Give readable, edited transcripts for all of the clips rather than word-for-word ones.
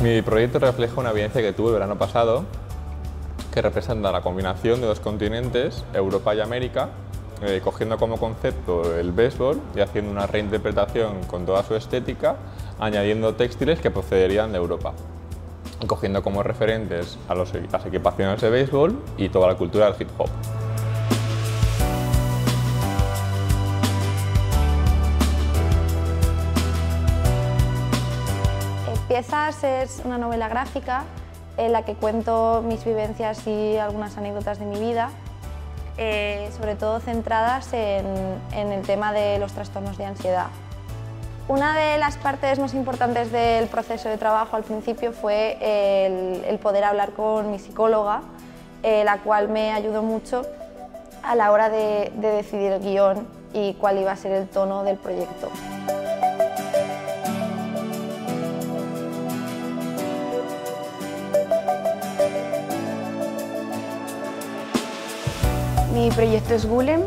Mi proyecto refleja una vivencia que tuve el verano pasado, que representa la combinación de dos continentes, Europa y América, cogiendo como concepto el béisbol y haciendo una reinterpretación con toda su estética, añadiendo textiles que procederían de Europa, cogiendo como referentes a las equipaciones de béisbol y toda la cultura del hip hop. Piezas es una novela gráfica en la que cuento mis vivencias y algunas anécdotas de mi vida, sobre todo centradas en el tema de los trastornos de ansiedad. Una de las partes más importantes del proceso de trabajo al principio fue el poder hablar con mi psicóloga, la cual me ayudó mucho a la hora de decidir el guión y cuál iba a ser el tono del proyecto. Mi proyecto es Golem,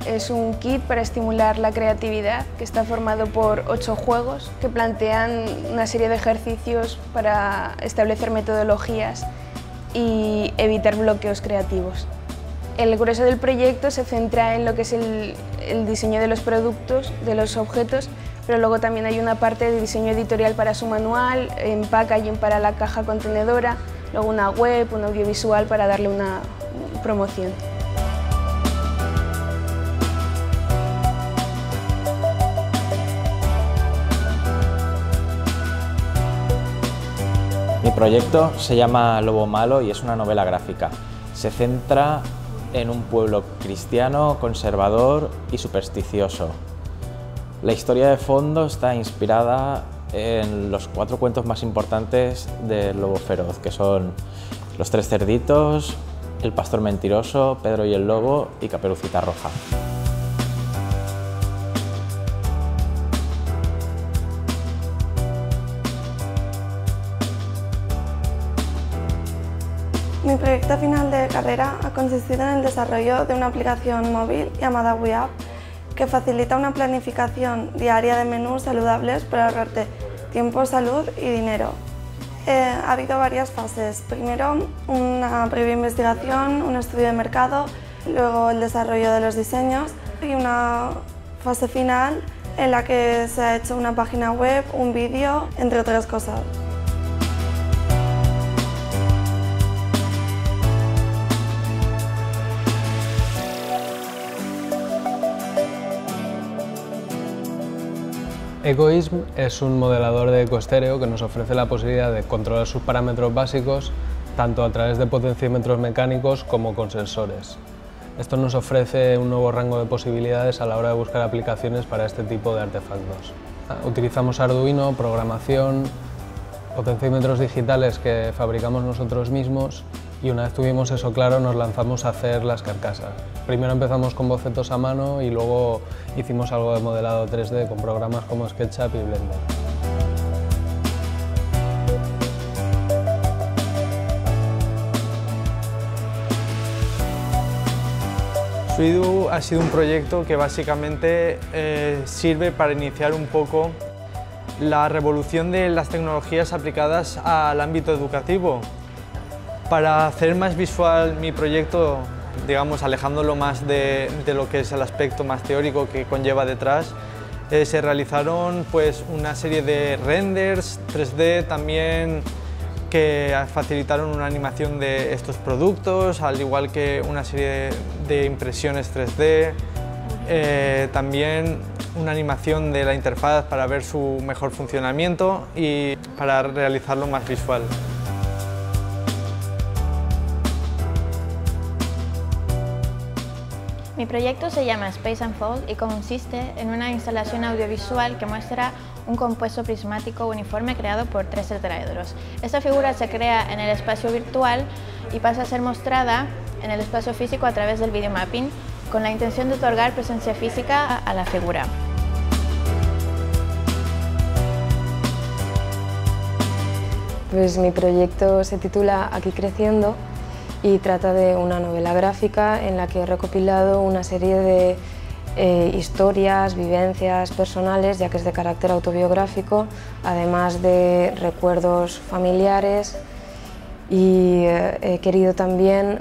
es un kit para estimular la creatividad que está formado por 8 juegos que plantean una serie de ejercicios para establecer metodologías y evitar bloqueos creativos. El grueso del proyecto se centra en lo que es el diseño de los productos, de los objetos, pero luego también hay una parte de diseño editorial para su manual, en packaging para la caja contenedora, luego una web, un audiovisual para darle una promoción. Mi proyecto se llama Lobo Malo y es una novela gráfica. Se centra en un pueblo cristiano, conservador y supersticioso. La historia de fondo está inspirada en los 4 cuentos más importantes del Lobo Feroz, que son Los 3 cerditos, El pastor mentiroso, Pedro y el lobo y Caperucita Roja. Mi proyecto final de carrera ha consistido en el desarrollo de una aplicación móvil llamada WeUp que facilita una planificación diaria de menús saludables para ahorrarte tiempo, salud y dinero. Ha habido varias fases. Primero, una previa investigación, un estudio de mercado, luego el desarrollo de los diseños y una fase final en la que se ha hecho una página web, un vídeo, entre otras cosas. Egoism es un modelador de ecoestéreo que nos ofrece la posibilidad de controlar sus parámetros básicos tanto a través de potenciómetros mecánicos como con sensores. Esto nos ofrece un nuevo rango de posibilidades a la hora de buscar aplicaciones para este tipo de artefactos. Utilizamos Arduino, programación, potenciómetros digitales que fabricamos nosotros mismos y una vez tuvimos eso claro nos lanzamos a hacer las carcasas. Primero empezamos con bocetos a mano y luego hicimos algo de modelado 3D con programas como SketchUp y Blender. Suidu ha sido un proyecto que básicamente sirve para iniciar un poco la revolución de las tecnologías aplicadas al ámbito educativo. Para hacer más visual mi proyecto, digamos, alejándolo más de lo que es el aspecto más teórico que conlleva detrás, se realizaron pues, una serie de renders 3D también que facilitaron una animación de estos productos, al igual que una serie de impresiones 3D, también una animación de la interfaz para ver su mejor funcionamiento y para realizarlo más visual. Mi proyecto se llama Space Unfold y consiste en una instalación audiovisual que muestra un compuesto prismático uniforme creado por 3 tetraedros. Esta figura se crea en el espacio virtual y pasa a ser mostrada en el espacio físico a través del videomapping, con la intención de otorgar presencia física a la figura. Pues mi proyecto se titula Aquí creciendo y trata de una novela gráfica en la que he recopilado una serie de historias, vivencias personales, ya que es de carácter autobiográfico, además de recuerdos familiares, y he querido también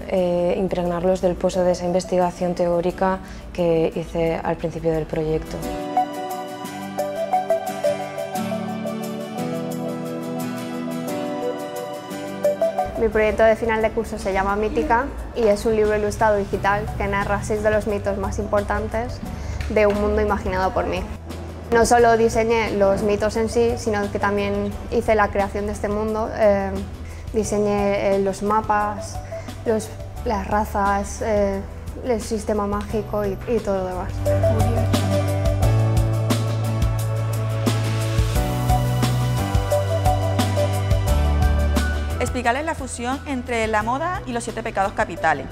impregnarlos del pozo de esa investigación teórica que hice al principio del proyecto. Mi proyecto de final de curso se llama Mítica y es un libro ilustrado digital que narra 6 de los mitos más importantes de un mundo imaginado por mí. No solo diseñé los mitos en sí, sino que también hice la creación de este mundo. Diseñé los mapas, las razas, el sistema mágico y todo lo demás. Explicarles la fusión entre la moda y los 7 pecados capitales.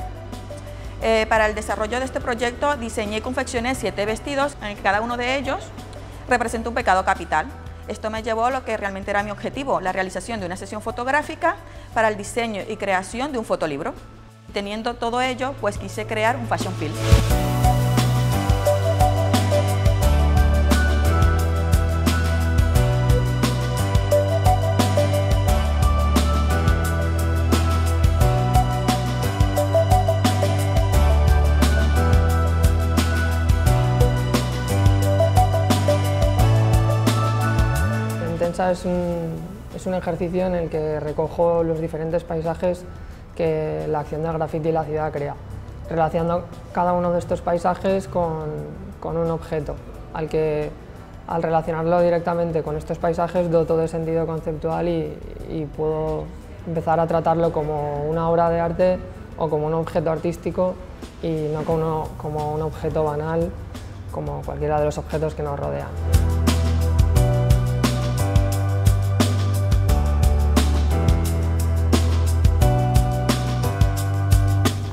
Para el desarrollo de este proyecto diseñé y confeccioné 7 vestidos en el que cada uno de ellos representa un pecado capital. Esto me llevó a lo que realmente era mi objetivo, la realización de una sesión fotográfica para el diseño y creación de un fotolibro. Teniendo todo ello, pues quise crear un fashion film. Es un ejercicio en el que recojo los diferentes paisajes que la acción del graffiti y la ciudad crea, relacionando cada uno de estos paisajes con un objeto, al relacionarlo directamente con estos paisajes doto de sentido conceptual y puedo empezar a tratarlo como una obra de arte o como un objeto artístico y no como un objeto banal, como cualquiera de los objetos que nos rodean.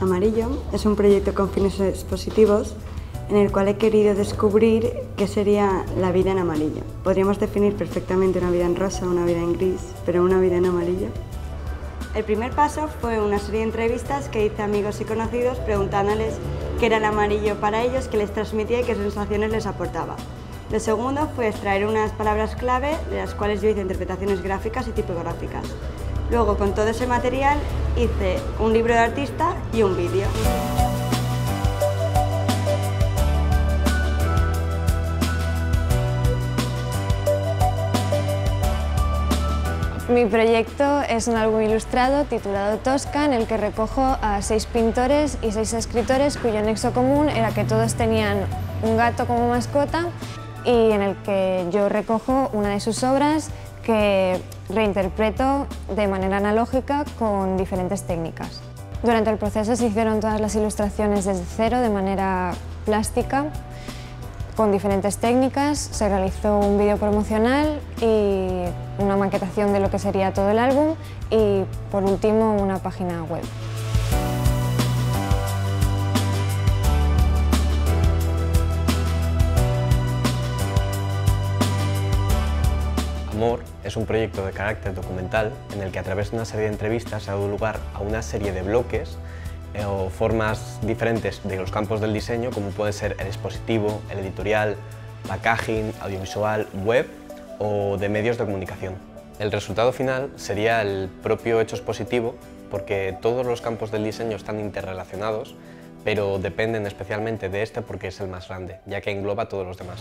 Amarillo es un proyecto con fines expositivos en el cual he querido descubrir qué sería la vida en amarillo. Podríamos definir perfectamente una vida en rosa, una vida en gris, pero una vida en amarillo. El primer paso fue una serie de entrevistas que hice a amigos y conocidos preguntándoles qué era el amarillo para ellos, qué les transmitía y qué sensaciones les aportaba. Lo segundo fue extraer unas palabras clave de las cuales yo hice interpretaciones gráficas y tipográficas. Luego, con todo ese material, hice un libro de artista y un vídeo. Mi proyecto es un álbum ilustrado titulado Tosca, en el que recojo a 6 pintores y 6 escritores cuyo nexo común era que todos tenían un gato como mascota y en el que yo recojo una de sus obras que reinterpreto de manera analógica con diferentes técnicas. Durante el proceso se hicieron todas las ilustraciones desde cero, de manera plástica, con diferentes técnicas. Se realizó un vídeo promocional y una maquetación de lo que sería todo el álbum y, por último, una página web. Amor es un proyecto de carácter documental en el que a través de una serie de entrevistas se ha dado lugar a una serie de bloques o formas diferentes de los campos del diseño, como pueden ser el expositivo, el editorial, packaging, audiovisual, web o de medios de comunicación. El resultado final sería el propio hecho expositivo, porque todos los campos del diseño están interrelacionados, pero dependen especialmente de este porque es el más grande, ya que engloba todos los demás.